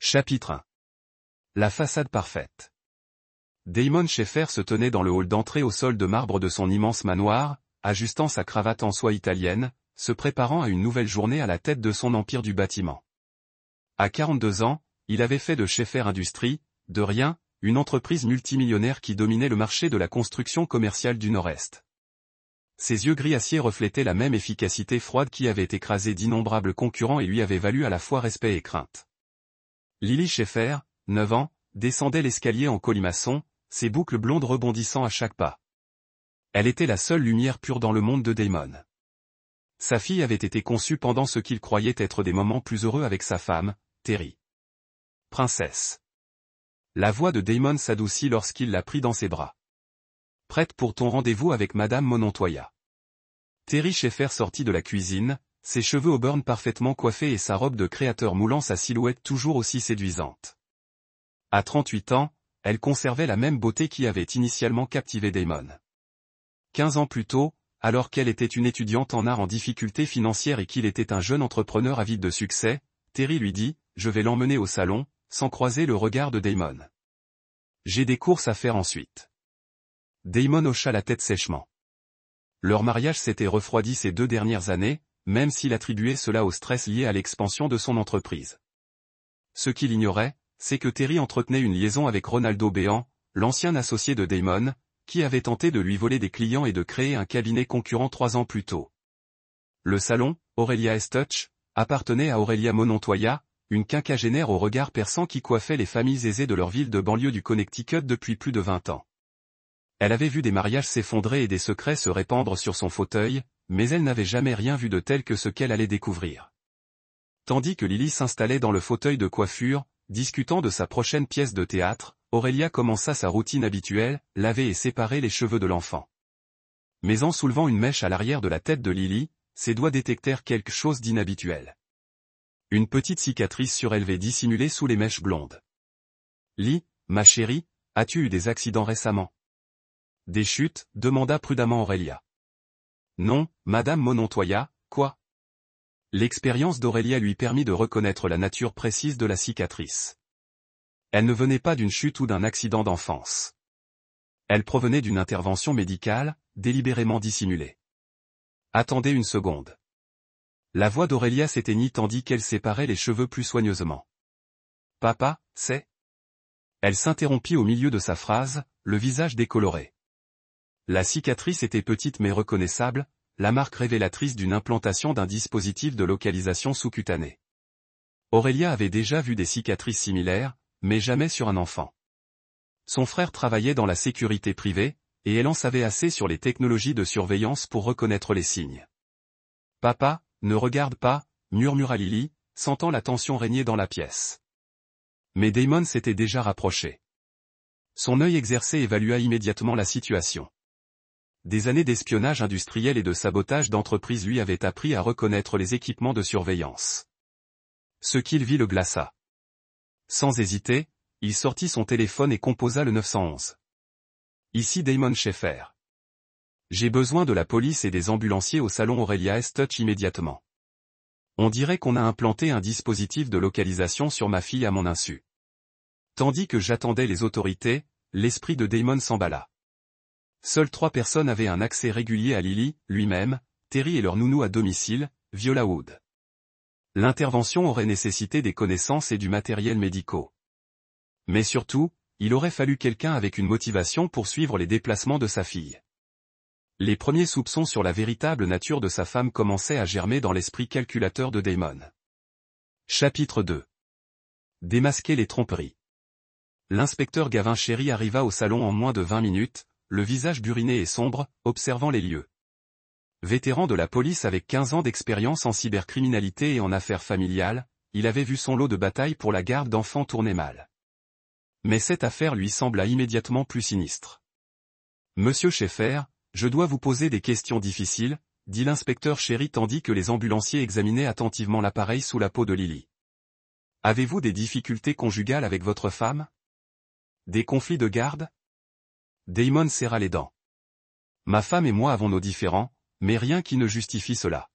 Chapitre 1. La façade parfaite. Damon Schaeffer se tenait dans le hall d'entrée au sol de marbre de son immense manoir, ajustant sa cravate en soie italienne, se préparant à une nouvelle journée à la tête de son empire du bâtiment. À 42 ans, il avait fait de Schaeffer Industries, de rien, une entreprise multimillionnaire qui dominait le marché de la construction commerciale du Nord-Est. Ses yeux gris acier reflétaient la même efficacité froide qui avait écrasé d'innombrables concurrents et lui avait valu à la fois respect et crainte. Lily Schaeffer, 9 ans, descendait l'escalier en colimaçon, ses boucles blondes rebondissant à chaque pas. Elle était la seule lumière pure dans le monde de Damon. Sa fille avait été conçue pendant ce qu'il croyait être des moments plus heureux avec sa femme, Terry. Princesse. La voix de Damon s'adoucit lorsqu'il la prit dans ses bras. Prête pour ton rendez-vous avec Madame Monontoya. Terry Schaeffer sortit de la cuisine, ses cheveux auburn parfaitement coiffés et sa robe de créateur moulant sa silhouette toujours aussi séduisante. À 38 ans, elle conservait la même beauté qui avait initialement captivé Damon. 15 ans plus tôt, alors qu'elle était une étudiante en art en difficulté financière et qu'il était un jeune entrepreneur avide de succès, Terry lui dit « Je vais l'emmener au salon », sans croiser le regard de Damon. « J'ai des courses à faire ensuite. » Damon hocha la tête sèchement. Leur mariage s'était refroidi ces 2 dernières années, même s'il attribuait cela au stress lié à l'expansion de son entreprise. Ce qu'il ignorait, c'est que Terry entretenait une liaison avec Ronaldo Béan, l'ancien associé de Damon, qui avait tenté de lui voler des clients et de créer un cabinet concurrent 3 ans plus tôt. Le salon, Aurelia Estouch, appartenait à Aurelia Monontoya, une quinquagénaire au regard perçant qui coiffait les familles aisées de leur ville de banlieue du Connecticut depuis plus de 20 ans. Elle avait vu des mariages s'effondrer et des secrets se répandre sur son fauteuil, mais elle n'avait jamais rien vu de tel que ce qu'elle allait découvrir. Tandis que Lily s'installait dans le fauteuil de coiffure, discutant de sa prochaine pièce de théâtre, Aurelia commença sa routine habituelle, laver et séparer les cheveux de l'enfant. Mais en soulevant une mèche à l'arrière de la tête de Lily, ses doigts détectèrent quelque chose d'inhabituel. Une petite cicatrice surélevée dissimulée sous les mèches blondes. « Lee, ma chérie, as-tu eu des accidents récemment ?»« Des chutes ?» demanda prudemment Aurelia. « Non, Madame Monontoya, quoi ?» L'expérience d'Aurelia lui permit de reconnaître la nature précise de la cicatrice. Elle ne venait pas d'une chute ou d'un accident d'enfance. Elle provenait d'une intervention médicale, délibérément dissimulée. « Attendez une seconde. » La voix d'Aurelia s'éteignit tandis qu'elle séparait les cheveux plus soigneusement. « Papa, c'est ?» Elle s'interrompit au milieu de sa phrase, le visage décoloré. La cicatrice était petite mais reconnaissable, la marque révélatrice d'une implantation d'un dispositif de localisation sous-cutanée. Aurelia avait déjà vu des cicatrices similaires, mais jamais sur un enfant. Son frère travaillait dans la sécurité privée, et elle en savait assez sur les technologies de surveillance pour reconnaître les signes. « Papa, ne regarde pas », murmura Lily, sentant la tension régner dans la pièce. Mais Damon s'était déjà rapproché. Son œil exercé évalua immédiatement la situation. Des années d'espionnage industriel et de sabotage d'entreprise lui avaient appris à reconnaître les équipements de surveillance. Ce qu'il vit le glaça. Sans hésiter, il sortit son téléphone et composa le 911. « Ici Damon Schaeffer. J'ai besoin de la police et des ambulanciers au salon Aurelia Estouch immédiatement. On dirait qu'on a implanté un dispositif de localisation sur ma fille à mon insu. » Tandis que j'attendais les autorités, l'esprit de Damon s'emballa. Seules 3 personnes avaient un accès régulier à Lily, lui-même, Terry et leur nounou à domicile, Viola Wood. L'intervention aurait nécessité des connaissances et du matériel médicaux. Mais surtout, il aurait fallu quelqu'un avec une motivation pour suivre les déplacements de sa fille. Les premiers soupçons sur la véritable nature de sa femme commençaient à germer dans l'esprit calculateur de Damon. Chapitre 2. Démasquer les tromperies. L'inspecteur Gavin Cherry arriva au salon en moins de 20 minutes, le visage buriné et sombre, observant les lieux. Vétéran de la police avec 15 ans d'expérience en cybercriminalité et en affaires familiales, il avait vu son lot de batailles pour la garde d'enfants tourner mal. Mais cette affaire lui sembla immédiatement plus sinistre. « Monsieur Schaeffer, je dois vous poser des questions difficiles », dit l'inspecteur Cherry tandis que les ambulanciers examinaient attentivement l'appareil sous la peau de Lily. « Avez-vous des difficultés conjugales avec votre femme ? Des conflits de garde ?» Damon serra les dents. « Ma femme et moi avons nos différends, mais rien qui ne justifie cela. »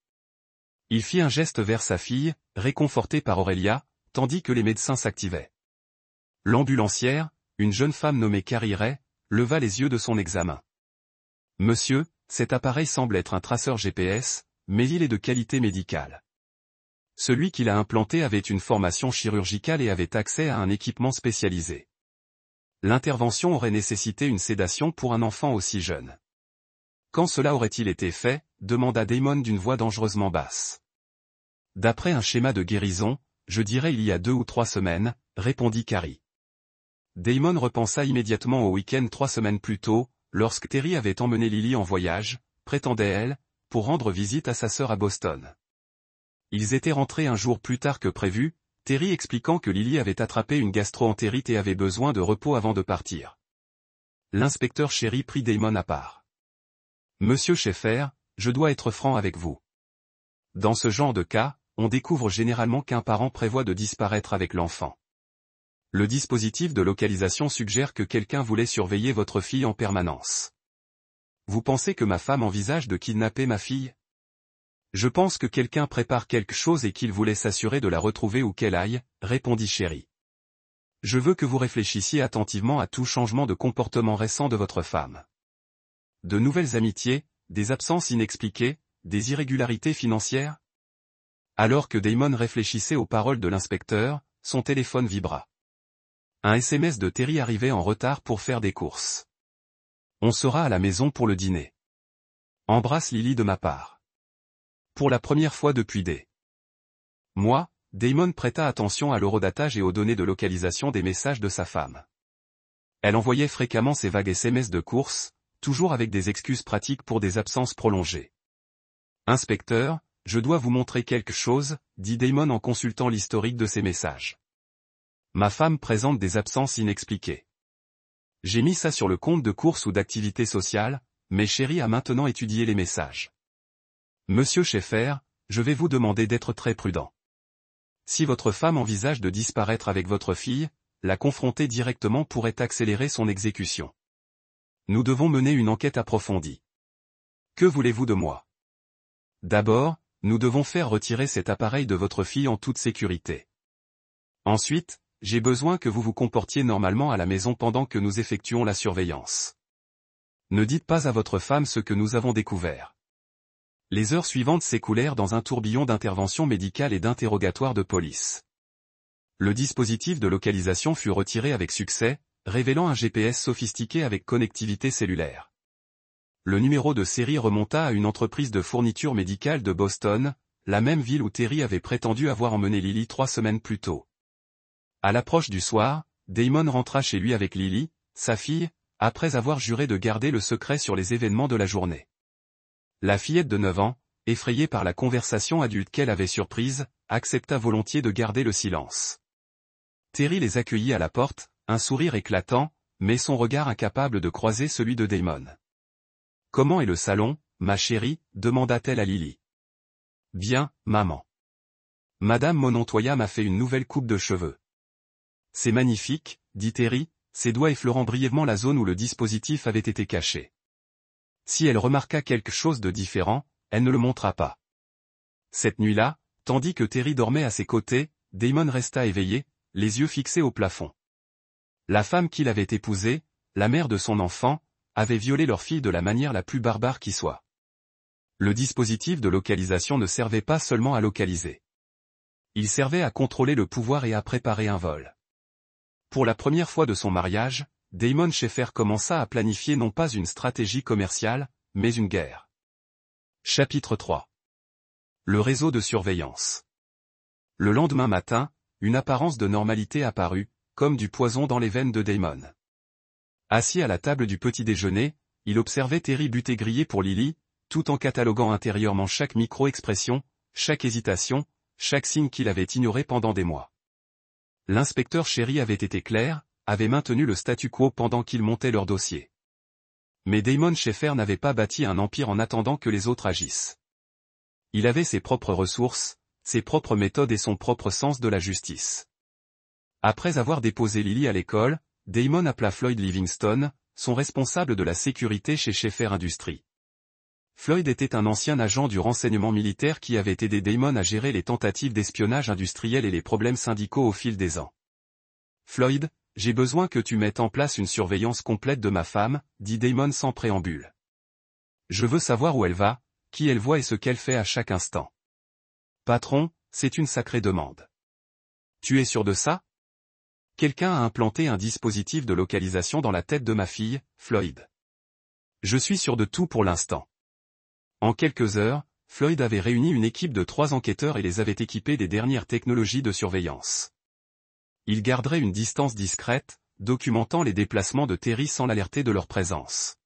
Il fit un geste vers sa fille, réconforté par Aurelia, tandis que les médecins s'activaient. L'ambulancière, une jeune femme nommée Carrie Ray, leva les yeux de son examen. « Monsieur, cet appareil semble être un traceur GPS, mais il est de qualité médicale. Celui qui l'a implanté avait une formation chirurgicale et avait accès à un équipement spécialisé. L'intervention aurait nécessité une sédation pour un enfant aussi jeune. » « Quand cela aurait-il été fait ?» demanda Damon d'une voix dangereusement basse. « D'après un schéma de guérison, je dirais il y a 2 ou 3 semaines, répondit Carrie. Damon repensa immédiatement au week-end 3 semaines plus tôt, lorsque Terry avait emmené Lily en voyage, prétendait-elle, pour rendre visite à sa sœur à Boston. Ils étaient rentrés un jour plus tard que prévu, Terry expliquant que Lily avait attrapé une gastro-entérite et avait besoin de repos avant de partir. L'inspecteur Sherry prit Damon à part. « Monsieur Schaeffer, je dois être franc avec vous. Dans ce genre de cas, on découvre généralement qu'un parent prévoit de disparaître avec l'enfant. Le dispositif de localisation suggère que quelqu'un voulait surveiller votre fille en permanence. Vous pensez que ma femme envisage de kidnapper ma fille? Je pense que quelqu'un prépare quelque chose et qu'il voulait s'assurer de la retrouver où qu'elle aille, répondit Sherry. Je veux que vous réfléchissiez attentivement à tout changement de comportement récent de votre femme. De nouvelles amitiés, des absences inexpliquées, des irrégularités financières? » Alors que Damon réfléchissait aux paroles de l'inspecteur, son téléphone vibra. Un SMS de Terry arrivait en retard pour faire des courses. « On sera à la maison pour le dîner. Embrasse Lily de ma part. » Pour la première fois depuis des mois, Damon prêta attention à l'horodatage et aux données de localisation des messages de sa femme. Elle envoyait fréquemment ses vagues SMS de courses, toujours avec des excuses pratiques pour des absences prolongées. « Inspecteur, je dois vous montrer quelque chose, » dit Damon en consultant l'historique de ses messages. « Ma femme présente des absences inexpliquées. J'ai mis ça sur le compte de courses ou d'activité sociale, mais Sherry a maintenant étudié les messages. Monsieur Schaeffer, je vais vous demander d'être très prudent. Si votre femme envisage de disparaître avec votre fille, la confronter directement pourrait accélérer son exécution. Nous devons mener une enquête approfondie. Que voulez-vous de moi? D'abord, nous devons faire retirer cet appareil de votre fille en toute sécurité. Ensuite, j'ai besoin que vous vous comportiez normalement à la maison pendant que nous effectuons la surveillance. Ne dites pas à votre femme ce que nous avons découvert. » Les heures suivantes s'écoulèrent dans un tourbillon d'interventions médicales et d'interrogatoires de police. Le dispositif de localisation fut retiré avec succès, révélant un GPS sophistiqué avec connectivité cellulaire. Le numéro de série remonta à une entreprise de fourniture médicale de Boston, la même ville où Terry avait prétendu avoir emmené Lily 3 semaines plus tôt. À l'approche du soir, Damon rentra chez lui avec Lily, sa fille, après avoir juré de garder le secret sur les événements de la journée. La fillette de 9 ans, effrayée par la conversation adulte qu'elle avait surprise, accepta volontiers de garder le silence. Terry les accueillit à la porte, un sourire éclatant, mais son regard incapable de croiser celui de Damon. « Comment est le salon, ma chérie ?» demanda-t-elle à Lily. « Bien, maman. Madame Monontoya m'a fait une nouvelle coupe de cheveux. »« C'est magnifique, » dit Terry, ses doigts effleurant brièvement la zone où le dispositif avait été caché. Si elle remarqua quelque chose de différent, elle ne le montra pas. Cette nuit-là, tandis que Terry dormait à ses côtés, Damon resta éveillé, les yeux fixés au plafond. La femme qu'il avait épousée, la mère de son enfant, avait violé leur fille de la manière la plus barbare qui soit. Le dispositif de localisation ne servait pas seulement à localiser. Il servait à contrôler le pouvoir et à préparer un vol. Pour la première fois de son mariage, Damon Schaeffer commença à planifier non pas une stratégie commerciale, mais une guerre. Chapitre 3. Le réseau de surveillance. Le lendemain matin, une apparence de normalité apparut, comme du poison dans les veines de Damon. Assis à la table du petit déjeuner, il observait Terry buter grillé pour Lily, tout en cataloguant intérieurement chaque micro-expression, chaque hésitation, chaque signe qu'il avait ignoré pendant des mois. L'inspecteur Sherry avait été clair, avait maintenu le statu quo pendant qu'ils montaient leur dossier. Mais Damon Schaeffer n'avait pas bâti un empire en attendant que les autres agissent. Il avait ses propres ressources, ses propres méthodes et son propre sens de la justice. Après avoir déposé Lily à l'école, Damon appela Floyd Livingston, son responsable de la sécurité chez Schaeffer Industries. Floyd était un ancien agent du renseignement militaire qui avait aidé Damon à gérer les tentatives d'espionnage industriel et les problèmes syndicaux au fil des ans. Floyd, j'ai besoin que tu mettes en place une surveillance complète de ma femme, dit Damon sans préambule. Je veux savoir où elle va, qui elle voit et ce qu'elle fait à chaque instant. Patron, c'est une sacrée demande. Tu es sûr de ça? Quelqu'un a implanté un dispositif de localisation dans la tête de ma fille, Floyd. Je suis sûr de tout pour l'instant. En quelques heures, Floyd avait réuni une équipe de 3 enquêteurs et les avait équipés des dernières technologies de surveillance. Il garderait une distance discrète, documentant les déplacements de Terry sans l'alerter de leur présence.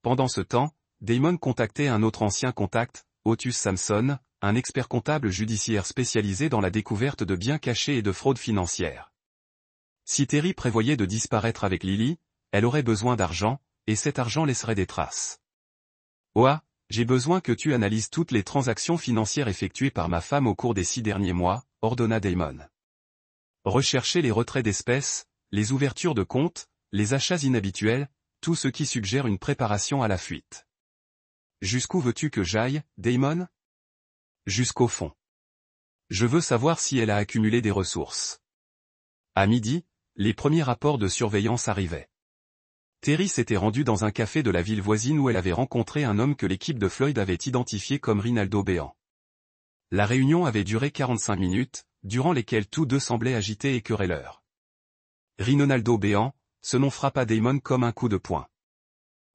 Pendant ce temps, Damon contactait un autre ancien contact, Otus Sampson, un expert comptable judiciaire spécialisé dans la découverte de biens cachés et de fraude financière. Si Terry prévoyait de disparaître avec Lily, elle aurait besoin d'argent, et cet argent laisserait des traces. Oa, j'ai besoin que tu analyses toutes les transactions financières effectuées par ma femme au cours des 6 derniers mois, ordonna Damon. Recherchez les retraits d'espèces, les ouvertures de comptes, les achats inhabituels, tout ce qui suggère une préparation à la fuite. Jusqu'où veux-tu que j'aille, Damon? Jusqu'au fond. Je veux savoir si elle a accumulé des ressources. À midi, les premiers rapports de surveillance arrivaient. Terry s'était rendue dans un café de la ville voisine où elle avait rencontré un homme que l'équipe de Floyd avait identifié comme Rinaldo Béan. La réunion avait duré 45 minutes, durant lesquelles tous deux semblaient agités et querelleurs. Rinaldo Béan, ce nom frappa Damon comme un coup de poing.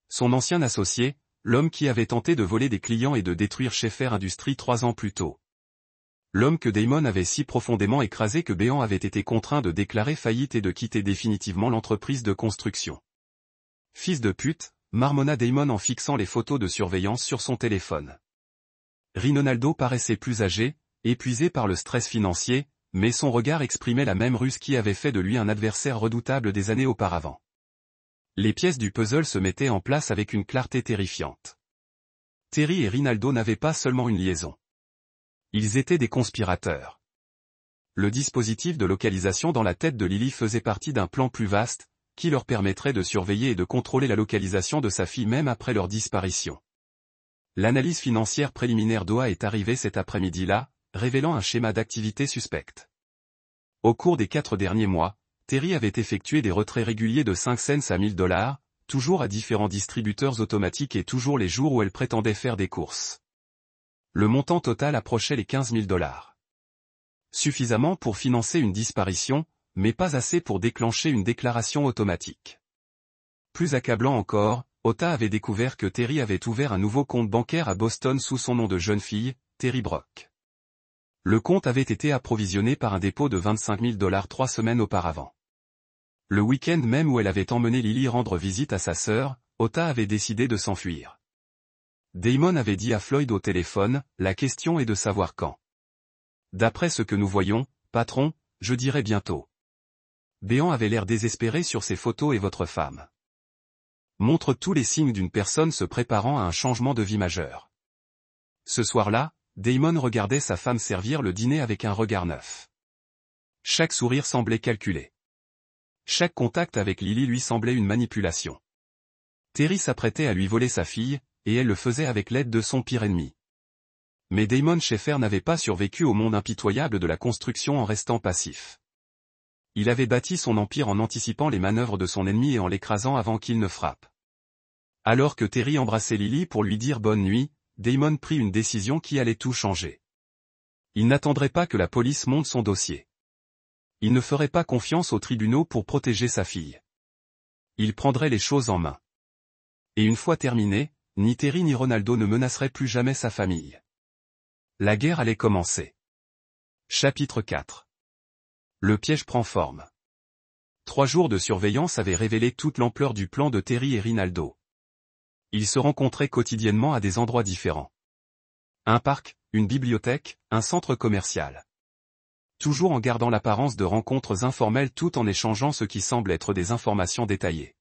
Son ancien associé, l'homme qui avait tenté de voler des clients et de détruire Schaeffer Industries 3 ans plus tôt. L'homme que Damon avait si profondément écrasé que Béan avait été contraint de déclarer faillite et de quitter définitivement l'entreprise de construction. Fils de pute, marmonna Damon en fixant les photos de surveillance sur son téléphone. Rinaldo paraissait plus âgé, épuisé par le stress financier, mais son regard exprimait la même ruse qui avait fait de lui un adversaire redoutable des années auparavant. Les pièces du puzzle se mettaient en place avec une clarté terrifiante. Terry et Rinaldo n'avaient pas seulement une liaison. Ils étaient des conspirateurs. Le dispositif de localisation dans la tête de Lily faisait partie d'un plan plus vaste, qui leur permettrait de surveiller et de contrôler la localisation de sa fille même après leur disparition. L'analyse financière préliminaire d'OA est arrivée cet après-midi-là, révélant un schéma d'activité suspecte. Au cours des 4 derniers mois, Terry avait effectué des retraits réguliers de 5 cents à $1000, toujours à différents distributeurs automatiques et toujours les jours où elle prétendait faire des courses. Le montant total approchait les $15 000. Suffisamment pour financer une disparition, mais pas assez pour déclencher une déclaration automatique. Plus accablant encore, Ota avait découvert que Terry avait ouvert un nouveau compte bancaire à Boston sous son nom de jeune fille, Terry Brock. Le compte avait été approvisionné par un dépôt de $25 000 3 semaines auparavant. Le week-end même où elle avait emmené Lily rendre visite à sa sœur, Ota avait décidé de s'enfuir. Damon avait dit à Floyd au téléphone, la question est de savoir quand. D'après ce que nous voyons, patron, je dirai bientôt. Béan avait l'air désespéré sur ses photos et votre femme montre tous les signes d'une personne se préparant à un changement de vie majeur. Ce soir-là, Damon regardait sa femme servir le dîner avec un regard neuf. Chaque sourire semblait calculé. Chaque contact avec Lily lui semblait une manipulation. Terry s'apprêtait à lui voler sa fille, et elle le faisait avec l'aide de son pire ennemi. Mais Damon Schaeffer n'avait pas survécu au monde impitoyable de la construction en restant passif. Il avait bâti son empire en anticipant les manœuvres de son ennemi et en l'écrasant avant qu'il ne frappe. Alors que Terry embrassait Lily pour lui dire bonne nuit, Damon prit une décision qui allait tout changer. Il n'attendrait pas que la police monte son dossier. Il ne ferait pas confiance aux tribunaux pour protéger sa fille. Il prendrait les choses en main. Et une fois terminé, ni Terry ni Ronaldo ne menaceraient plus jamais sa famille. La guerre allait commencer. Chapitre 4. Le piège prend forme. 3 jours de surveillance avaient révélé toute l'ampleur du plan de Terry et Rinaldo. Ils se rencontraient quotidiennement à des endroits différents. Un parc, une bibliothèque, un centre commercial. Toujours en gardant l'apparence de rencontres informelles tout en échangeant ce qui semble être des informations détaillées.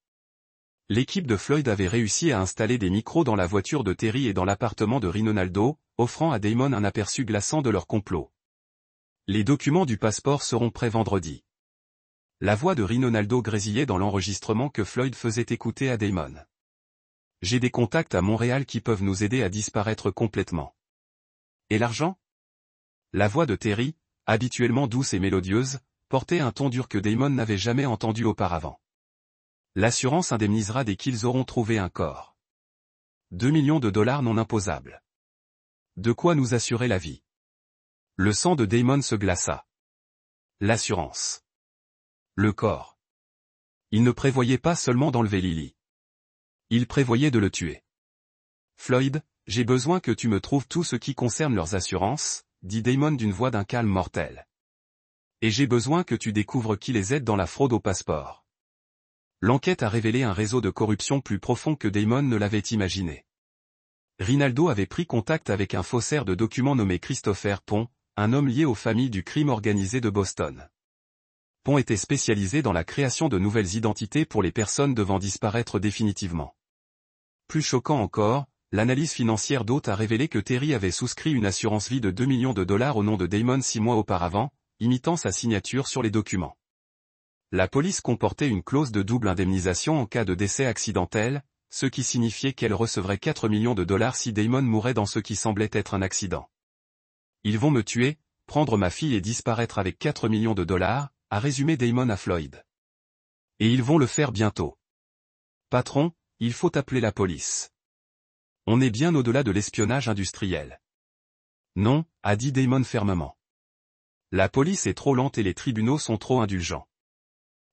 L'équipe de Floyd avait réussi à installer des micros dans la voiture de Terry et dans l'appartement de Rinaldo, offrant à Damon un aperçu glaçant de leur complot. Les documents du passeport seront prêts vendredi. La voix de Rinaldo grésillait dans l'enregistrement que Floyd faisait écouter à Damon. J'ai des contacts à Montréal qui peuvent nous aider à disparaître complètement. Et l'argent? La voix de Terry, habituellement douce et mélodieuse, portait un ton dur que Damon n'avait jamais entendu auparavant. L'assurance indemnisera dès qu'ils auront trouvé un corps. 2 millions de dollars non imposables. De quoi nous assurer la vie. Le sang de Damon se glaça. L'assurance. Le corps. Il ne prévoyait pas seulement d'enlever Lily. Il prévoyait de le tuer. Floyd, j'ai besoin que tu me trouves tout ce qui concerne leurs assurances, dit Damon d'une voix d'un calme mortel. Et j'ai besoin que tu découvres qui les aide dans la fraude au passeport. L'enquête a révélé un réseau de corruption plus profond que Damon ne l'avait imaginé. Rinaldo avait pris contact avec un faussaire de documents nommé Christopher Pond, un homme lié aux familles du crime organisé de Boston. Pond était spécialisé dans la création de nouvelles identités pour les personnes devant disparaître définitivement. Plus choquant encore, l'analyse financière d'Hôte a révélé que Terry avait souscrit une assurance vie de 2 millions de dollars au nom de Damon 6 mois auparavant, imitant sa signature sur les documents. La police comportait une clause de double indemnisation en cas de décès accidentel, ce qui signifiait qu'elle recevrait 4 millions de dollars si Damon mourait dans ce qui semblait être un accident. Ils vont me tuer, prendre ma fille et disparaître avec 4 millions de dollars, a résumé Damon à Floyd. Et ils vont le faire bientôt. Patron, il faut appeler la police. On est bien au-delà de l'espionnage industriel. Non, a dit Damon fermement. La police est trop lente et les tribunaux sont trop indulgents.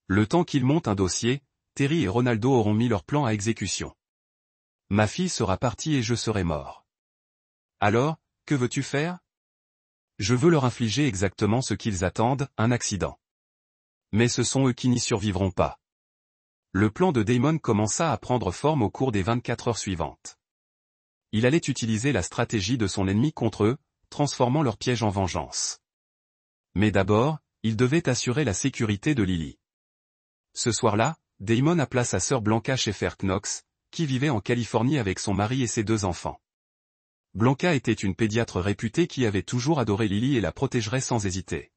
Le temps qu'ils montent un dossier, Terry et Ronaldo auront mis leur plan à exécution. Ma fille sera partie et je serai mort. Alors, que veux-tu faire? Je veux leur infliger exactement ce qu'ils attendent, un accident. Mais ce sont eux qui n'y survivront pas. Le plan de Damon commença à prendre forme au cours des 24 heures suivantes. Il allait utiliser la stratégie de son ennemi contre eux, transformant leur piège en vengeance. Mais d'abord, il devait assurer la sécurité de Lily. Ce soir-là, Damon appela sa sœur Blanca Schaeffer-Knox, qui vivait en Californie avec son mari et ses 2 enfants. Blanca était une pédiatre réputée qui avait toujours adoré Lily et la protégerait sans hésiter.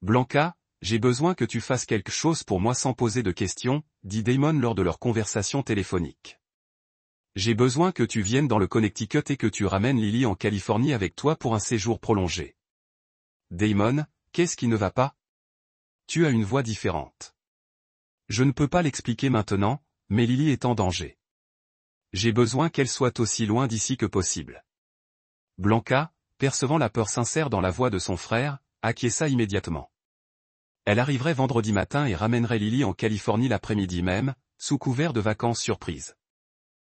Blanca, j'ai besoin que tu fasses quelque chose pour moi sans poser de questions, dit Damon lors de leur conversation téléphonique. J'ai besoin que tu viennes dans le Connecticut et que tu ramènes Lily en Californie avec toi pour un séjour prolongé. Damon, qu'est-ce qui ne va pas? Tu as une voix différente. Je ne peux pas l'expliquer maintenant, mais Lily est en danger. J'ai besoin qu'elle soit aussi loin d'ici que possible. Blanca, percevant la peur sincère dans la voix de son frère, acquiesça immédiatement. Elle arriverait vendredi matin et ramènerait Lily en Californie l'après-midi même, sous couvert de vacances surprises.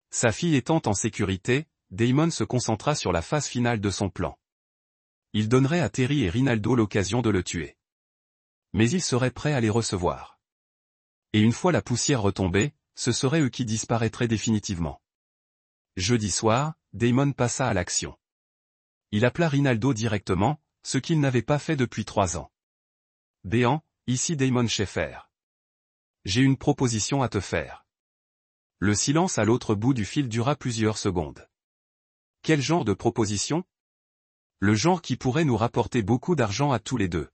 Sa fille étant en sécurité, Damon se concentra sur la phase finale de son plan. Il donnerait à Terry et Rinaldo l'occasion de le tuer. Mais il serait prêt à les recevoir. Et une fois la poussière retombée, ce seraient eux qui disparaîtraient définitivement. Jeudi soir, Damon passa à l'action. Il appela Rinaldo directement, ce qu'il n'avait pas fait depuis 3 ans. Béan, ici Damon Schaeffer. J'ai une proposition à te faire. Le silence à l'autre bout du fil dura plusieurs secondes. Quel genre de proposition? Le genre qui pourrait nous rapporter beaucoup d'argent à tous les deux.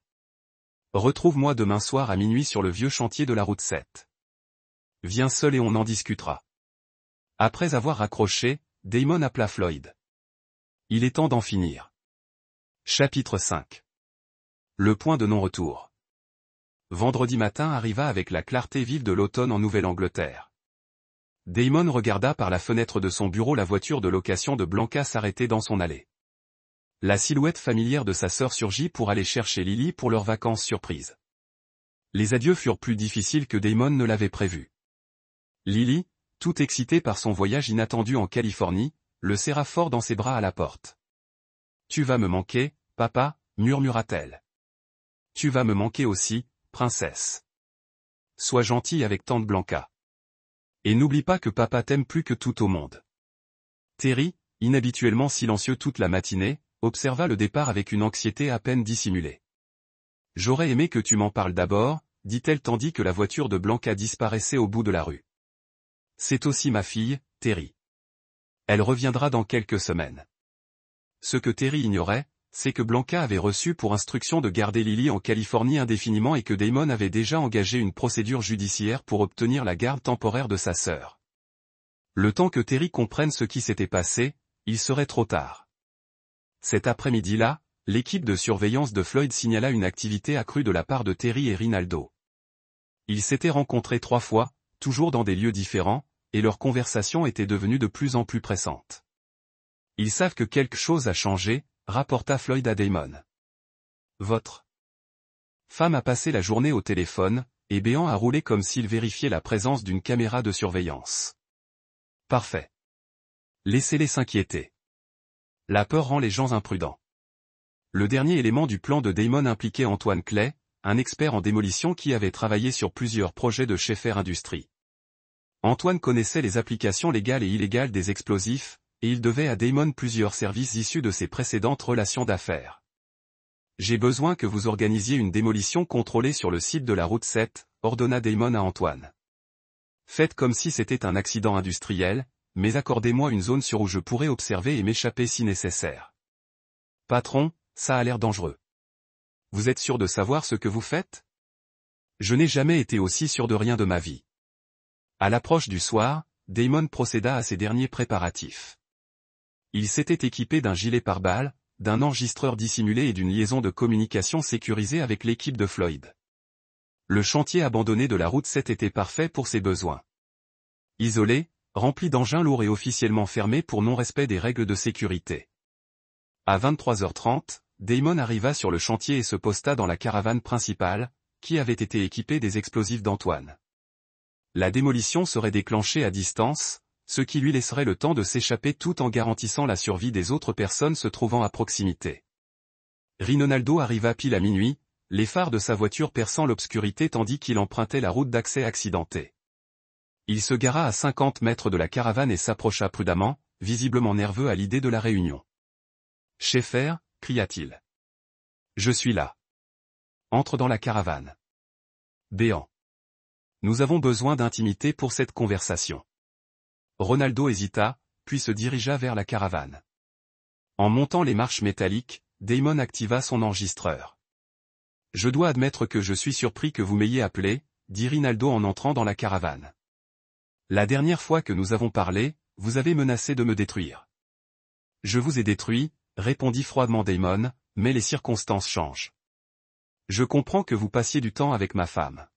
Retrouve-moi demain soir à minuit sur le vieux chantier de la route 7. Viens seul et on en discutera. Après avoir raccroché, Damon appela Floyd. Il est temps d'en finir. Chapitre 5. Le point de non-retour. Vendredi matin arriva avec la clarté vive de l'automne en Nouvelle-Angleterre. Damon regarda par la fenêtre de son bureau la voiture de location de Blanca s'arrêter dans son allée. La silhouette familière de sa sœur surgit pour aller chercher Lily pour leurs vacances surprises. Les adieux furent plus difficiles que Damon ne l'avait prévu. Lily, tout excitée par son voyage inattendu en Californie, le serra fort dans ses bras à la porte. « Tu vas me manquer, papa » murmura-t-elle. « Tu vas me manquer aussi, princesse. Sois gentille avec tante Blanca. Et n'oublie pas que papa t'aime plus que tout au monde. » Terry, inhabituellement silencieux toute la matinée, observa le départ avec une anxiété à peine dissimulée. « J'aurais aimé que tu m'en parles d'abord, » dit-elle tandis que la voiture de Blanca disparaissait au bout de la rue. « C'est aussi ma fille, Terry. Elle reviendra dans quelques semaines. » Ce que Terry ignorait, c'est que Blanca avait reçu pour instruction de garder Lily en Californie indéfiniment et que Damon avait déjà engagé une procédure judiciaire pour obtenir la garde temporaire de sa sœur. Le temps que Terry comprenne ce qui s'était passé, il serait trop tard. Cet après-midi-là, l'équipe de surveillance de Floyd signala une activité accrue de la part de Terry et Rinaldo. Ils s'étaient rencontrés 3 fois, toujours dans des lieux différents, et leur conversation était devenue de plus en plus pressante. Ils savent que quelque chose a changé, rapporta Floyd à Damon. Votre femme a passé la journée au téléphone, et Béant a roulé comme s'il vérifiait la présence d'une caméra de surveillance. Parfait. Laissez-les s'inquiéter. La peur rend les gens imprudents. Le dernier élément du plan de Damon impliquait Antoine Clay, un expert en démolition qui avait travaillé sur plusieurs projets de Schaeffer Industries. Antoine connaissait les applications légales et illégales des explosifs, et il devait à Damon plusieurs services issus de ses précédentes relations d'affaires. J'ai besoin que vous organisiez une démolition contrôlée sur le site de la route 7, ordonna Damon à Antoine. Faites comme si c'était un accident industriel, mais accordez-moi une zone sur où je pourrais observer et m'échapper si nécessaire. Patron, ça a l'air dangereux. Vous êtes sûr de savoir ce que vous faites? Je n'ai jamais été aussi sûr de rien de ma vie. À l'approche du soir, Damon procéda à ses derniers préparatifs. Il s'était équipé d'un gilet pare-balles, d'un enregistreur dissimulé et d'une liaison de communication sécurisée avec l'équipe de Floyd. Le chantier abandonné de la route 7 était parfait pour ses besoins. Isolé, rempli d'engins lourds et officiellement fermé pour non-respect des règles de sécurité. À 23h30, Damon arriva sur le chantier et se posta dans la caravane principale, qui avait été équipée des explosifs d'Antoine. La démolition serait déclenchée à distance, ce qui lui laisserait le temps de s'échapper tout en garantissant la survie des autres personnes se trouvant à proximité. Rinaldo arriva pile à minuit, les phares de sa voiture perçant l'obscurité tandis qu'il empruntait la route d'accès accidentée. Il se gara à 50 mètres de la caravane et s'approcha prudemment, visiblement nerveux à l'idée de la réunion. « Schaeffer » cria-t-il. « Je suis là. Entre dans la caravane. » Béant. « Nous avons besoin d'intimité pour cette conversation. » Rinaldo hésita, puis se dirigea vers la caravane. En montant les marches métalliques, Damon activa son enregistreur. « Je dois admettre que je suis surpris que vous m'ayez appelé, » dit Rinaldo en entrant dans la caravane. « La dernière fois que nous avons parlé, vous avez menacé de me détruire. »« Je vous ai détruit, » répondit froidement Damon, « mais les circonstances changent. Je comprends que vous passiez du temps avec ma femme. »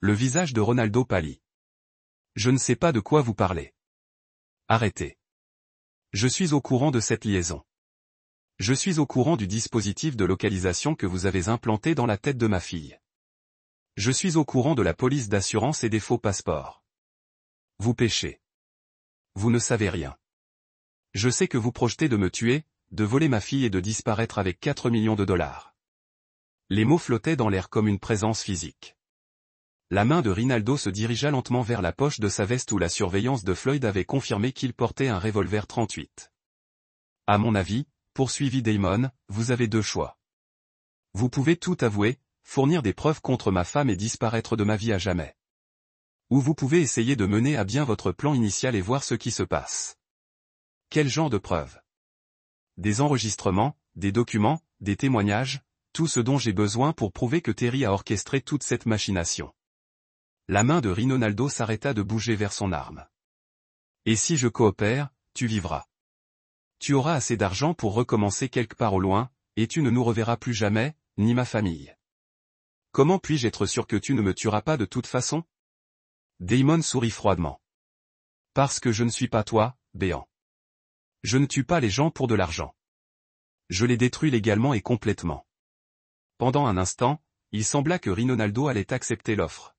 Le visage de Rinaldo pâlit. « Je ne sais pas de quoi vous parlez. » « Arrêtez. Je suis au courant de cette liaison. Je suis au courant du dispositif de localisation que vous avez implanté dans la tête de ma fille. Je suis au courant de la police d'assurance et des faux passeports. Vous péchez. Vous ne savez rien. Je sais que vous projetez de me tuer, de voler ma fille et de disparaître avec 4 millions de dollars. » Les mots flottaient dans l'air comme une présence physique. La main de Rinaldo se dirigea lentement vers la poche de sa veste où la surveillance de Floyd avait confirmé qu'il portait un revolver 38. « À mon avis, » poursuivit Damon, « vous avez 2 choix. Vous pouvez tout avouer, fournir des preuves contre ma femme et disparaître de ma vie à jamais. Ou vous pouvez essayer de mener à bien votre plan initial et voir ce qui se passe. » Quel genre de preuves? Des enregistrements, des documents, des témoignages, tout ce dont j'ai besoin pour prouver que Terry a orchestré toute cette machination. La main de Rinaldo s'arrêta de bouger vers son arme. « Et si je coopère, tu vivras. Tu auras assez d'argent pour recommencer quelque part au loin, et tu ne nous reverras plus jamais, ni ma famille. Comment puis-je être sûr que tu ne me tueras pas de toute façon ?» Damon sourit froidement. « Parce que je ne suis pas toi, Béant. Je ne tue pas les gens pour de l'argent. Je les détruis légalement et complètement. » Pendant un instant, il sembla que Rinaldo allait accepter l'offre.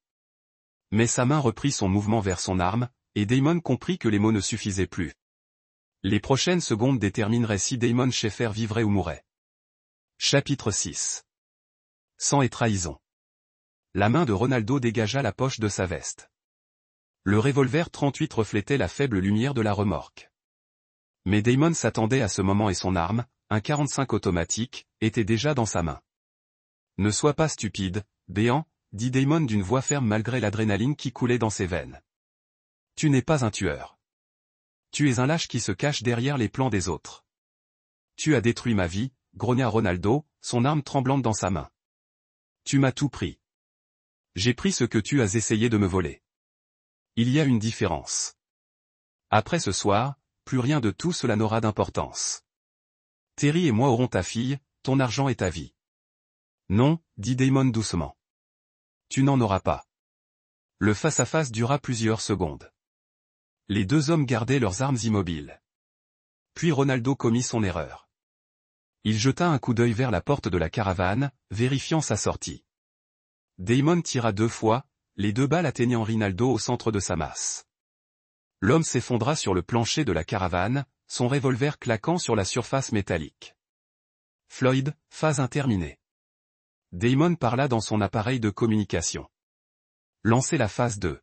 Mais sa main reprit son mouvement vers son arme, et Damon comprit que les mots ne suffisaient plus. Les prochaines secondes détermineraient si Damon Schaeffer vivrait ou mourrait. Chapitre 6. Sang et trahison. La main de Rinaldo dégagea la poche de sa veste. Le revolver 38 reflétait la faible lumière de la remorque. Mais Damon s'attendait à ce moment et son arme, un 45 automatique, était déjà dans sa main. « Ne sois pas stupide, Béant, » dit Damon d'une voix ferme malgré l'adrénaline qui coulait dans ses veines. « Tu n'es pas un tueur. Tu es un lâche qui se cache derrière les plans des autres. Tu as détruit ma vie, » grogna Rinaldo, son arme tremblante dans sa main. « Tu m'as tout pris. J'ai pris ce que tu as essayé de me voler. Il y a une différence. Après ce soir, plus rien de tout cela n'aura d'importance. Terry et moi aurons ta fille, ton argent et ta vie. Non, dit Damon doucement. Tu n'en auras pas. Le face-à-face dura plusieurs secondes. Les deux hommes gardaient leurs armes immobiles. Puis Ronaldo commit son erreur. Il jeta un coup d'œil vers la porte de la caravane, vérifiant sa sortie. Damon tira 2 fois, les 2 balles atteignant Rinaldo au centre de sa masse. L'homme s'effondra sur le plancher de la caravane, son revolver claquant sur la surface métallique. Floyd, phase interminée. Damon parla dans son appareil de communication. Lancez la phase 2.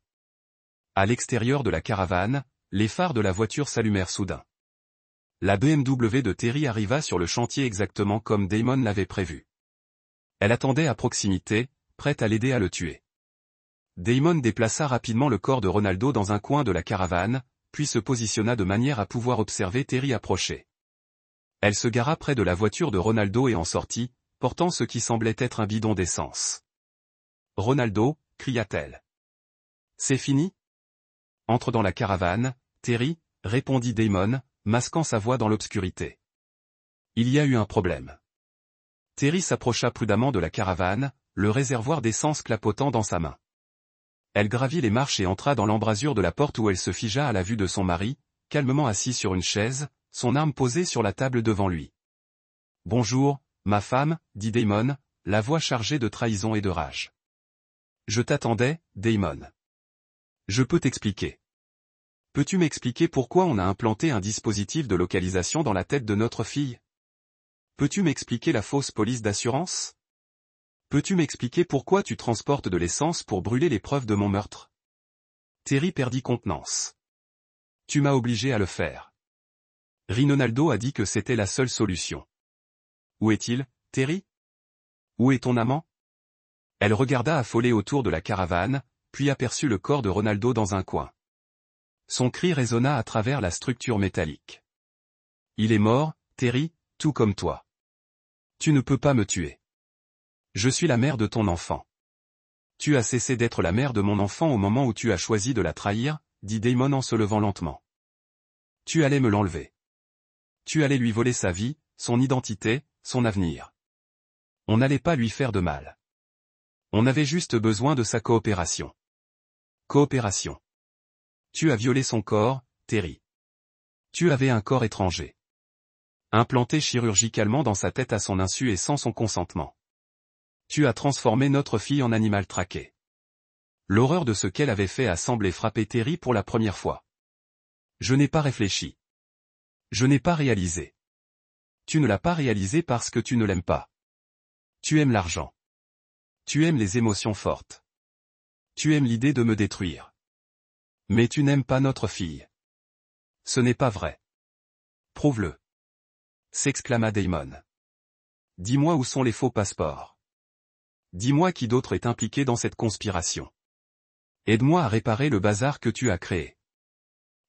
À l'extérieur de la caravane, les phares de la voiture s'allumèrent soudain. La BMW de Terry arriva sur le chantier exactement comme Damon l'avait prévu. Elle attendait à proximité, prête à l'aider à le tuer. Damon déplaça rapidement le corps de Ronaldo dans un coin de la caravane, puis se positionna de manière à pouvoir observer Terry approcher. Elle se gara près de la voiture de Ronaldo et en sortit, portant ce qui semblait être un bidon d'essence. « Ronaldo » cria-t-elle. « C'est fini ?» Entre dans la caravane, Terry, répondit Damon, masquant sa voix dans l'obscurité. Il y a eu un problème. Terry s'approcha prudemment de la caravane, le réservoir d'essence clapotant dans sa main. Elle gravit les marches et entra dans l'embrasure de la porte où elle se figea à la vue de son mari, calmement assis sur une chaise, son arme posée sur la table devant lui. « Bonjour, ma femme, dit Damon, la voix chargée de trahison et de rage. « Je t'attendais, Damon. Je peux t'expliquer. Peux-tu m'expliquer pourquoi on a implanté un dispositif de localisation dans la tête de notre fille? Peux-tu m'expliquer la fausse police d'assurance? Peux-tu m'expliquer pourquoi tu transportes de l'essence pour brûler les preuves de mon meurtre? » Terry perdit contenance. « Tu m'as obligé à le faire. Rinaldo a dit que c'était la seule solution. Où est-il, Terry? Où est ton amant? » Elle regarda affolée autour de la caravane, puis aperçut le corps de Ronaldo dans un coin. Son cri résonna à travers la structure métallique. « Il est mort, Terry, tout comme toi. Tu ne peux pas me tuer. Je suis la mère de ton enfant. Tu as cessé d'être la mère de mon enfant au moment où tu as choisi de la trahir, dit Damon en se levant lentement. Tu allais me l'enlever. Tu allais lui voler sa vie, son identité, son avenir. On n'allait pas lui faire de mal. On avait juste besoin de sa coopération. Coopération. Tu as violé son corps, Terry. Tu avais un corps étranger. Implanté chirurgicalement dans sa tête à son insu et sans son consentement. Tu as transformé notre fille en animal traqué. L'horreur de ce qu'elle avait fait a semblé frapper Terry pour la première fois. Je n'ai pas réfléchi. Je n'ai pas réalisé. Tu ne l'as pas réalisé parce que tu ne l'aimes pas. Tu aimes l'argent. Tu aimes les émotions fortes. Tu aimes l'idée de me détruire. Mais tu n'aimes pas notre fille. Ce n'est pas vrai. Prouve-le. S'exclama Damon. Dis-moi où sont les faux passeports. Dis-moi qui d'autre est impliqué dans cette conspiration. Aide-moi à réparer le bazar que tu as créé.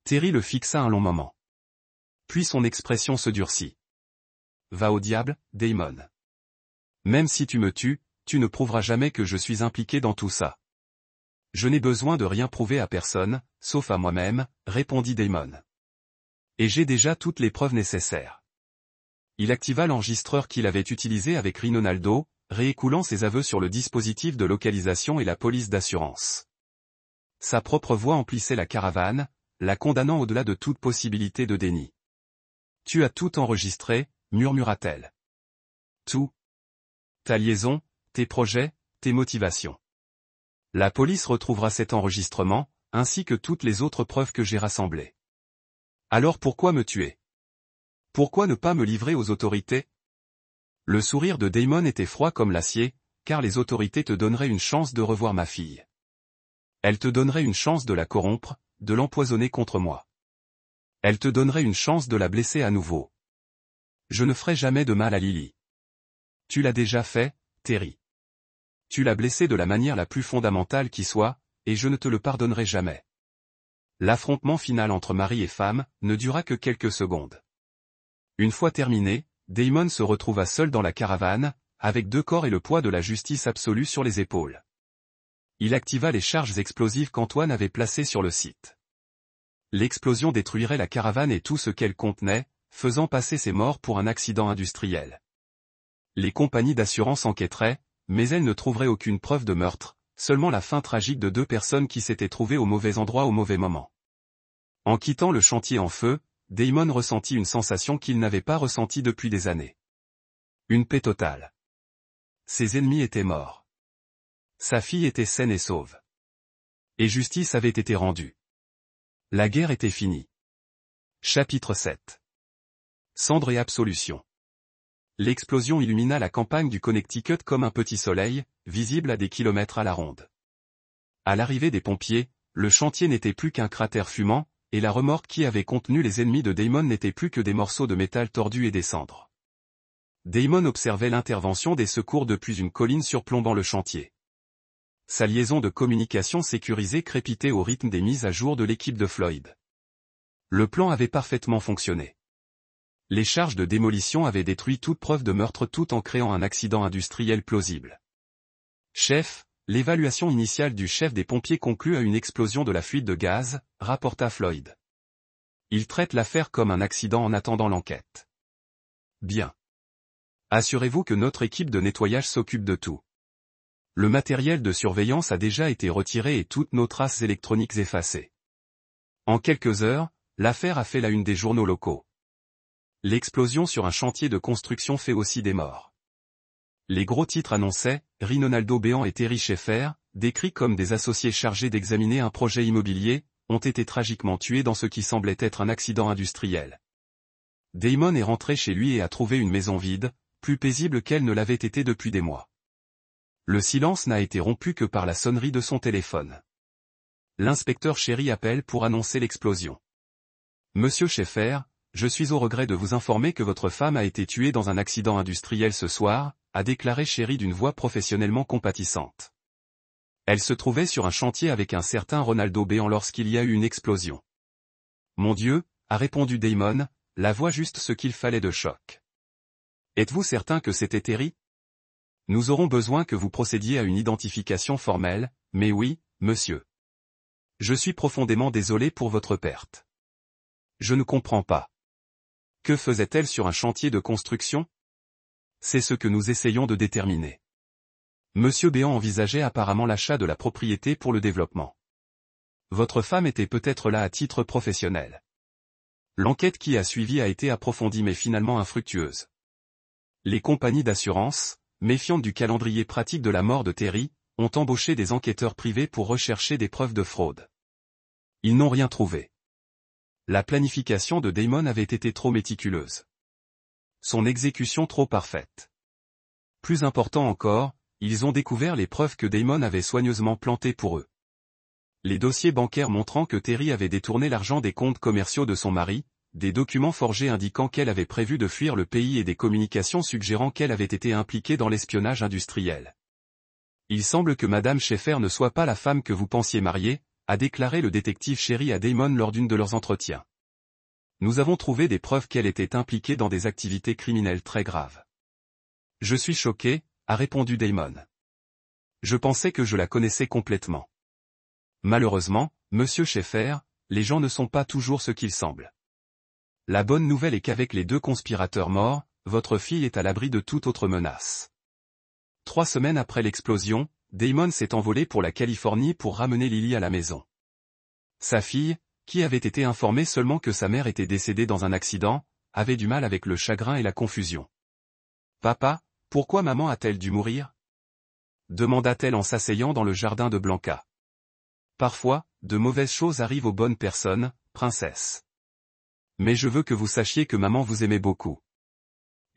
Terry le fixa un long moment. Puis son expression se durcit. Va au diable, Damon. Même si tu me tues, tu ne prouveras jamais que je suis impliqué dans tout ça. Je n'ai besoin de rien prouver à personne, sauf à moi-même, répondit Damon. Et j'ai déjà toutes les preuves nécessaires. Il activa l'enregistreur qu'il avait utilisé avec Rinaldo, réécoulant ses aveux sur le dispositif de localisation et la police d'assurance. Sa propre voix emplissait la caravane, la condamnant au-delà de toute possibilité de déni. Tu as tout enregistré, murmura-t-elle. Tout. Ta liaison, tes projets, tes motivations. La police retrouvera cet enregistrement, ainsi que toutes les autres preuves que j'ai rassemblées. Alors pourquoi me tuer? Pourquoi ne pas me livrer aux autorités? Le sourire de Damon était froid comme l'acier, car les autorités te donneraient une chance de revoir ma fille. Elles te donneraient une chance de la corrompre, de l'empoisonner contre moi. Elles te donneraient une chance de la blesser à nouveau. Je ne ferai jamais de mal à Lily. Tu l'as déjà fait, Terry. Tu l'as blessée de la manière la plus fondamentale qui soit, et je ne te le pardonnerai jamais. L'affrontement final entre mari et femme ne dura que quelques secondes. Une fois terminé, Damon se retrouva seul dans la caravane, avec 2 corps et le poids de la justice absolue sur les épaules. Il activa les charges explosives qu'Antoine avait placées sur le site. L'explosion détruirait la caravane et tout ce qu'elle contenait, faisant passer ces morts pour un accident industriel. Les compagnies d'assurance enquêteraient, mais elles ne trouveraient aucune preuve de meurtre, seulement la fin tragique de 2 personnes qui s'étaient trouvées au mauvais endroit au mauvais moment. En quittant le chantier en feu, Damon ressentit une sensation qu'il n'avait pas ressentie depuis des années. Une paix totale. Ses ennemis étaient morts. Sa fille était saine et sauve. Et justice avait été rendue. La guerre était finie. Chapitre 7. Cendres et absolution. L'explosion illumina la campagne du Connecticut comme un petit soleil, visible à des kilomètres à la ronde. À l'arrivée des pompiers, le chantier n'était plus qu'un cratère fumant, et la remorque qui avait contenu les ennemis de Damon n'était plus que des morceaux de métal tordus et des cendres. Damon observait l'intervention des secours depuis une colline surplombant le chantier. Sa liaison de communication sécurisée crépitait au rythme des mises à jour de l'équipe de Floyd. Le plan avait parfaitement fonctionné. Les charges de démolition avaient détruit toute preuve de meurtre tout en créant un accident industriel plausible. Chef, l'évaluation initiale du chef des pompiers conclut à une explosion de la fuite de gaz, rapporta Floyd. Il traite l'affaire comme un accident en attendant l'enquête. Bien. Assurez-vous que notre équipe de nettoyage s'occupe de tout. Le matériel de surveillance a déjà été retiré et toutes nos traces électroniques effacées. En quelques heures, l'affaire a fait la une des journaux locaux. L'explosion sur un chantier de construction fait aussi des morts. Les gros titres annonçaient « Rinaldo Béant et Terry Schaeffer, décrits comme des associés chargés d'examiner un projet immobilier, ont été tragiquement tués dans ce qui semblait être un accident industriel. Damon est rentré chez lui et a trouvé une maison vide, plus paisible qu'elle ne l'avait été depuis des mois. Le silence n'a été rompu que par la sonnerie de son téléphone. L'inspecteur Sherry appelle pour annoncer l'explosion. « Monsieur Schaeffer, je suis au regret de vous informer que votre femme a été tuée dans un accident industriel ce soir, a déclaré Sherry d'une voix professionnellement compatissante. Elle se trouvait sur un chantier avec un certain Rinaldo Béant lorsqu'il y a eu une explosion. Mon Dieu, a répondu Damon, la voix juste ce qu'il fallait de choc. Êtes-vous certain que c'était Terry? Nous aurons besoin que vous procédiez à une identification formelle, mais oui, monsieur. Je suis profondément désolé pour votre perte. Je ne comprends pas. Que faisait-elle sur un chantier de construction? C'est ce que nous essayons de déterminer. Monsieur Béant envisageait apparemment l'achat de la propriété pour le développement. Votre femme était peut-être là à titre professionnel. L'enquête qui a suivi a été approfondie mais finalement infructueuse. Les compagnies d'assurance, méfiantes du calendrier pratique de la mort de Terry, ont embauché des enquêteurs privés pour rechercher des preuves de fraude. Ils n'ont rien trouvé. La planification de Damon avait été trop méticuleuse. Son exécution trop parfaite. Plus important encore, ils ont découvert les preuves que Damon avait soigneusement plantées pour eux. Les dossiers bancaires montrant que Terry avait détourné l'argent des comptes commerciaux de son mari, des documents forgés indiquant qu'elle avait prévu de fuir le pays et des communications suggérant qu'elle avait été impliquée dans l'espionnage industriel. Il semble que Madame Schaeffer ne soit pas la femme que vous pensiez marier, a déclaré le détective Sherry à Damon lors d'une de leurs entretiens. Nous avons trouvé des preuves qu'elle était impliquée dans des activités criminelles très graves. Je suis choqué, a répondu Damon. Je pensais que je la connaissais complètement. Malheureusement, monsieur Schaeffer, les gens ne sont pas toujours ce qu'ils semblent. La bonne nouvelle est qu'avec les 2 conspirateurs morts, votre fille est à l'abri de toute autre menace. 3 semaines après l'explosion, Damon s'est envolé pour la Californie pour ramener Lily à la maison. Sa fille, qui avait été informée seulement que sa mère était décédée dans un accident, avait du mal avec le chagrin et la confusion. « Papa, pourquoi maman a-t-elle dû mourir ?» demanda-t-elle en s'asseyant dans le jardin de Blanca. « Parfois, de mauvaises choses arrivent aux bonnes personnes, princesse. Mais je veux que vous sachiez que maman vous aimait beaucoup.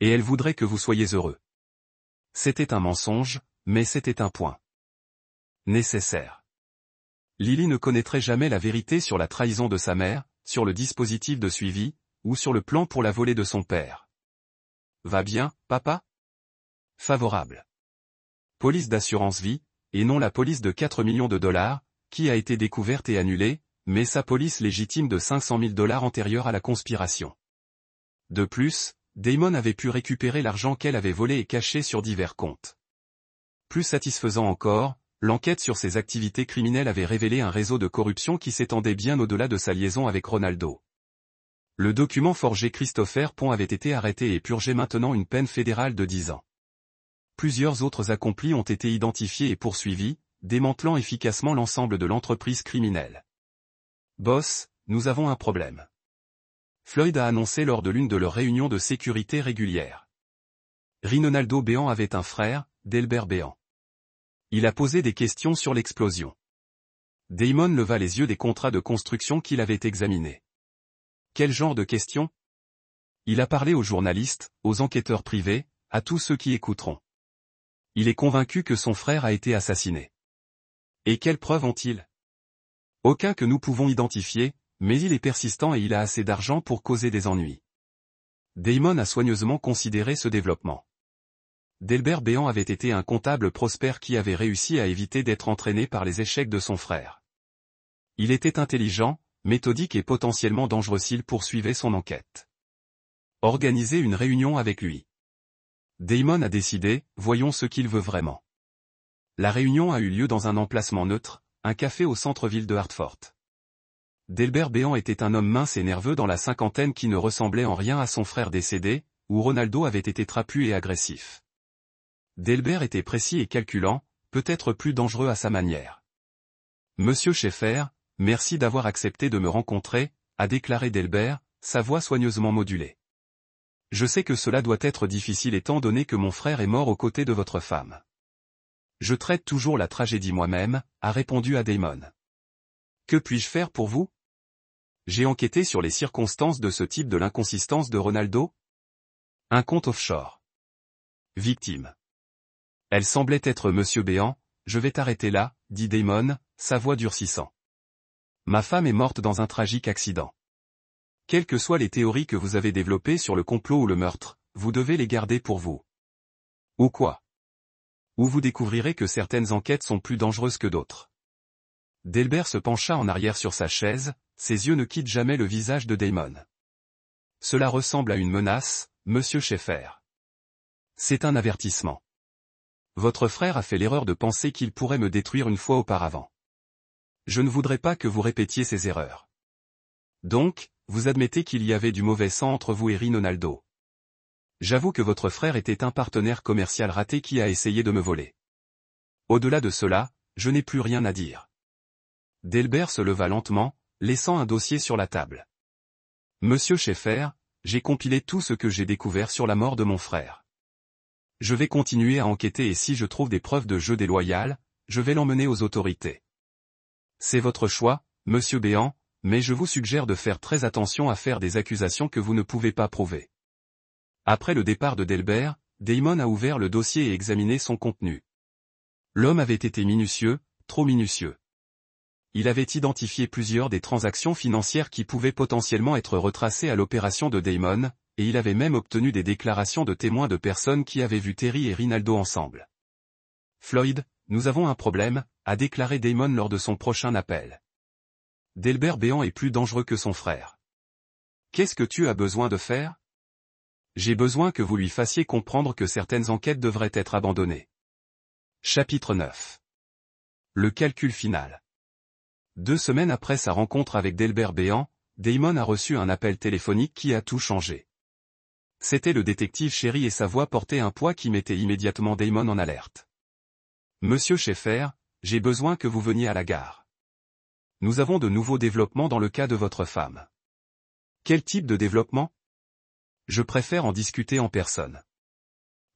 Et elle voudrait que vous soyez heureux. » C'était un mensonge, mais c'était un point nécessaire. Lily ne connaîtrait jamais la vérité sur la trahison de sa mère, sur le dispositif de suivi, ou sur le plan pour la volée de son père. Va bien, papa? Favorable. Police d'assurance vie, et non la police de 4 millions de dollars, qui a été découverte et annulée, mais sa police légitime de 500 000 $ antérieure à la conspiration. De plus, Damon avait pu récupérer l'argent qu'elle avait volé et caché sur divers comptes. Plus satisfaisant encore, l'enquête sur ses activités criminelles avait révélé un réseau de corruption qui s'étendait bien au-delà de sa liaison avec Ronaldo. Le document forgé Christopher Pont avait été arrêté et purgeait maintenant une peine fédérale de 10 ans. Plusieurs autres accomplis ont été identifiés et poursuivis, démantelant efficacement l'ensemble de l'entreprise criminelle. Boss, nous avons un problème. Floyd a annoncé lors de l'une de leurs réunions de sécurité régulières. Rinaldo Béant avait un frère, Delbert Béant. Il a posé des questions sur l'explosion. Damon leva les yeux des contrats de construction qu'il avait examinés. Quel genre de questions? Il a parlé aux journalistes, aux enquêteurs privés, à tous ceux qui écouteront. Il est convaincu que son frère a été assassiné. Et quelles preuves ont-ils? Aucun que nous pouvons identifier, mais il est persistant et il a assez d'argent pour causer des ennuis. Damon a soigneusement considéré ce développement. Delbert Béant avait été un comptable prospère qui avait réussi à éviter d'être entraîné par les échecs de son frère. Il était intelligent, méthodique et potentiellement dangereux s'il poursuivait son enquête. Organisez une réunion avec lui. Damon a décidé, voyons ce qu'il veut vraiment. La réunion a eu lieu dans un emplacement neutre, un café au centre-ville de Hartford. Delbert Béant était un homme mince et nerveux dans la cinquantaine qui ne ressemblait en rien à son frère décédé, où Ronaldo avait été trapu et agressif. Delbert était précis et calculant, peut-être plus dangereux à sa manière. Monsieur Schaeffer, merci d'avoir accepté de me rencontrer, a déclaré Delbert, sa voix soigneusement modulée. Je sais que cela doit être difficile étant donné que mon frère est mort aux côtés de votre femme. Je traite toujours la tragédie moi-même, a répondu Damon. Que puis-je faire pour vous? J'ai enquêté sur les circonstances de ce type de l'inconsistance de Ronaldo. Un compte offshore. Victime. Elle semblait être Monsieur Béant, je vais t'arrêter là, dit Damon, sa voix durcissant. Ma femme est morte dans un tragique accident. Quelles que soient les théories que vous avez développées sur le complot ou le meurtre, vous devez les garder pour vous. Ou quoi? Ou vous découvrirez que certaines enquêtes sont plus dangereuses que d'autres. Delbert se pencha en arrière sur sa chaise, ses yeux ne quittent jamais le visage de Damon. Cela ressemble à une menace, Monsieur Schaeffer. C'est un avertissement. Votre frère a fait l'erreur de penser qu'il pourrait me détruire une fois auparavant. Je ne voudrais pas que vous répétiez ces erreurs. Donc, vous admettez qu'il y avait du mauvais sang entre vous et Rinaldo. J'avoue que votre frère était un partenaire commercial raté qui a essayé de me voler. Au-delà de cela, je n'ai plus rien à dire. Delbert se leva lentement, laissant un dossier sur la table. Monsieur Schaeffer, j'ai compilé tout ce que j'ai découvert sur la mort de mon frère. Je vais continuer à enquêter et si je trouve des preuves de jeu déloyal, je vais l'emmener aux autorités. C'est votre choix, Monsieur Béant, mais je vous suggère de faire très attention à faire des accusations que vous ne pouvez pas prouver. Après le départ de Delbert, Damon a ouvert le dossier et examiné son contenu. L'homme avait été minutieux, trop minutieux. Il avait identifié plusieurs des transactions financières qui pouvaient potentiellement être retracées à l'opération de Damon, et il avait même obtenu des déclarations de témoins de personnes qui avaient vu Terry et Rinaldo ensemble. Floyd, nous avons un problème, a déclaré Damon lors de son prochain appel. Delbert Béant est plus dangereux que son frère. Qu'est-ce que tu as besoin de faire? J'ai besoin que vous lui fassiez comprendre que certaines enquêtes devraient être abandonnées. Chapitre 9. Le calcul final. 2 semaines après sa rencontre avec Delbert Béant, Damon a reçu un appel téléphonique qui a tout changé. C'était le détective Sherry et sa voix portait un poids qui mettait immédiatement Damon en alerte. Monsieur Schaeffer, j'ai besoin que vous veniez à la gare. Nous avons de nouveaux développements dans le cas de votre femme. Quel type de développement? Je préfère en discuter en personne.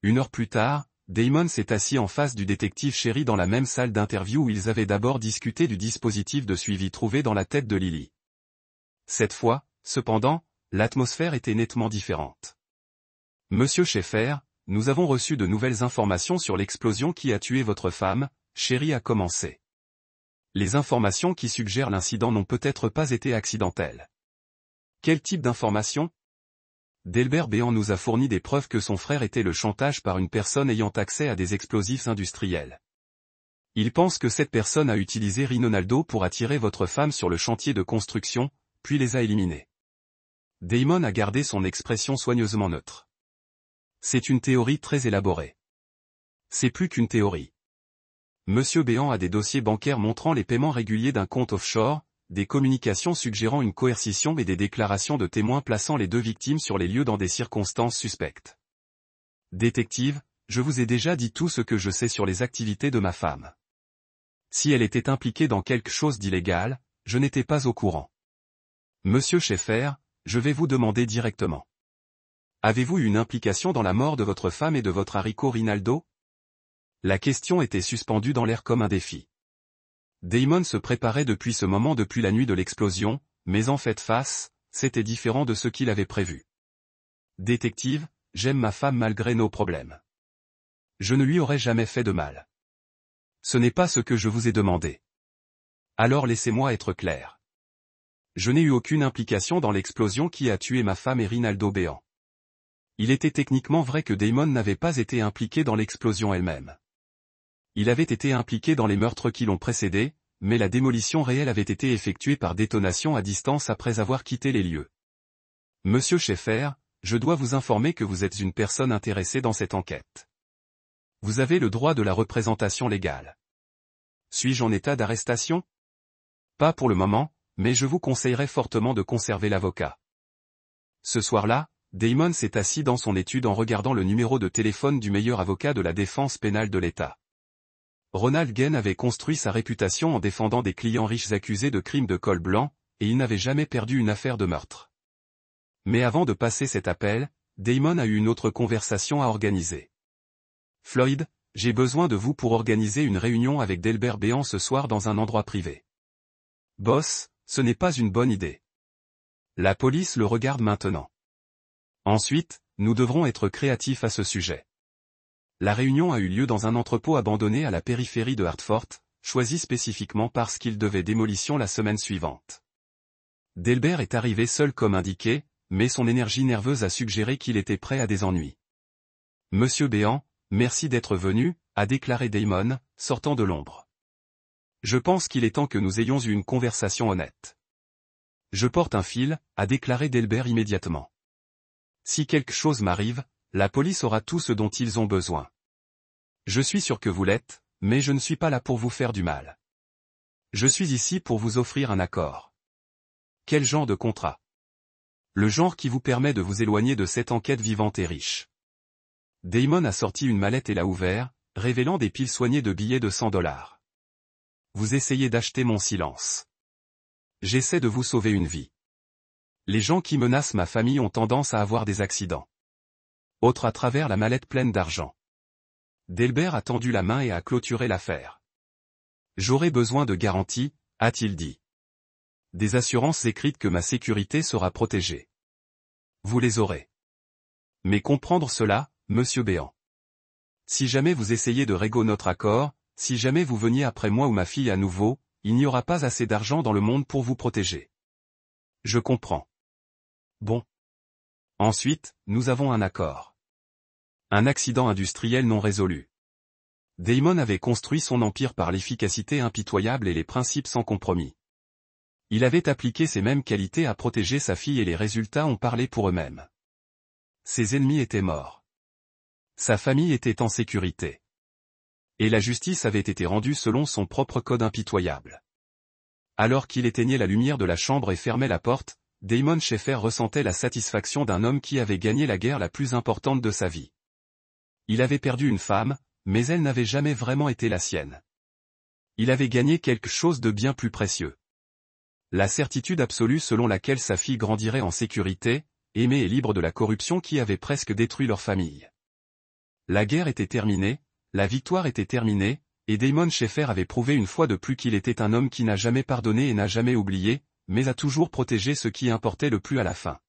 1 heure plus tard, Damon s'est assis en face du détective Sherry dans la même salle d'interview où ils avaient d'abord discuté du dispositif de suivi trouvé dans la tête de Lily. Cette fois, cependant, l'atmosphère était nettement différente. Monsieur Schaeffer, nous avons reçu de nouvelles informations sur l'explosion qui a tué votre femme, Sherry a commencé. Les informations qui suggèrent l'incident n'ont peut-être pas été accidentelles. Quel type d'informations? Delbert Béant nous a fourni des preuves que son frère était le chantage par une personne ayant accès à des explosifs industriels. Il pense que cette personne a utilisé Rinaldo pour attirer votre femme sur le chantier de construction, puis les a éliminés. Damon a gardé son expression soigneusement neutre. C'est une théorie très élaborée. C'est plus qu'une théorie. Monsieur Béant a des dossiers bancaires montrant les paiements réguliers d'un compte offshore, des communications suggérant une coercition et des déclarations de témoins plaçant les deux victimes sur les lieux dans des circonstances suspectes. Détective, je vous ai déjà dit tout ce que je sais sur les activités de ma femme. Si elle était impliquée dans quelque chose d'illégal, je n'étais pas au courant. Monsieur Schaeffer, je vais vous demander directement. Avez-vous eu une implication dans la mort de votre femme et de votre haricot Rinaldo? La question était suspendue dans l'air comme un défi. Damon se préparait depuis ce moment depuis la nuit de l'explosion, mais en fait face, c'était différent de ce qu'il avait prévu. Détective, j'aime ma femme malgré nos problèmes. Je ne lui aurais jamais fait de mal. Ce n'est pas ce que je vous ai demandé. Alors laissez-moi être clair. Je n'ai eu aucune implication dans l'explosion qui a tué ma femme et Rinaldo Béant. Il était techniquement vrai que Damon n'avait pas été impliqué dans l'explosion elle-même. Il avait été impliqué dans les meurtres qui l'ont précédé, mais la démolition réelle avait été effectuée par détonation à distance après avoir quitté les lieux. Monsieur Schaeffer, je dois vous informer que vous êtes une personne intéressée dans cette enquête. Vous avez le droit de la représentation légale. Suis-je en état d'arrestation? Pas pour le moment, mais je vous conseillerais fortement de conserver l'avocat. Ce soir-là, Damon s'est assis dans son étude en regardant le numéro de téléphone du meilleur avocat de la défense pénale de l'État. Ronald Gane avait construit sa réputation en défendant des clients riches accusés de crimes de col blanc, et il n'avait jamais perdu une affaire de meurtre. Mais avant de passer cet appel, Damon a eu une autre conversation à organiser. Floyd, j'ai besoin de vous pour organiser une réunion avec Delbert Béant ce soir dans un endroit privé. Boss, ce n'est pas une bonne idée. La police le regarde maintenant. Ensuite, nous devrons être créatifs à ce sujet. La réunion a eu lieu dans un entrepôt abandonné à la périphérie de Hartford, choisi spécifiquement parce qu'il devait démolition la semaine suivante. Delbert est arrivé seul comme indiqué, mais son énergie nerveuse a suggéré qu'il était prêt à des ennuis. Monsieur Béant, merci d'être venu, a déclaré Damon, sortant de l'ombre. Je pense qu'il est temps que nous ayons eu une conversation honnête. Je porte un fil, a déclaré Delbert immédiatement. Si quelque chose m'arrive, la police aura tout ce dont ils ont besoin. Je suis sûr que vous l'êtes, mais je ne suis pas là pour vous faire du mal. Je suis ici pour vous offrir un accord. Quel genre de contrat? Le genre qui vous permet de vous éloigner de cette enquête vivante et riche. Damon a sorti une mallette et l'a ouverte, révélant des piles soignées de billets de $100. Vous essayez d'acheter mon silence. J'essaie de vous sauver une vie. Les gens qui menacent ma famille ont tendance à avoir des accidents. Autre à travers la mallette pleine d'argent. Delbert a tendu la main et a clôturé l'affaire. J'aurai besoin de garanties, a-t-il dit. Des assurances écrites que ma sécurité sera protégée. Vous les aurez. Mais comprendre cela, monsieur Béant. Si jamais vous essayez de régo notre accord, si jamais vous veniez après moi ou ma fille à nouveau, il n'y aura pas assez d'argent dans le monde pour vous protéger. Je comprends. Bon. Ensuite, nous avons un accord. Un accident industriel non résolu. Damon avait construit son empire par l'efficacité impitoyable et les principes sans compromis. Il avait appliqué ces mêmes qualités à protéger sa fille et les résultats ont parlé pour eux-mêmes. Ses ennemis étaient morts. Sa famille était en sécurité. Et la justice avait été rendue selon son propre code impitoyable. Alors qu'il éteignait la lumière de la chambre et fermait la porte, Damon Schaeffer ressentait la satisfaction d'un homme qui avait gagné la guerre la plus importante de sa vie. Il avait perdu une femme, mais elle n'avait jamais vraiment été la sienne. Il avait gagné quelque chose de bien plus précieux. La certitude absolue selon laquelle sa fille grandirait en sécurité, aimée et libre de la corruption qui avait presque détruit leur famille. La guerre était terminée, la victoire était terminée, et Damon Schaeffer avait prouvé une fois de plus qu'il était un homme qui n'a jamais pardonné et n'a jamais oublié, mais a toujours protégé ce qui importait le plus à la fin.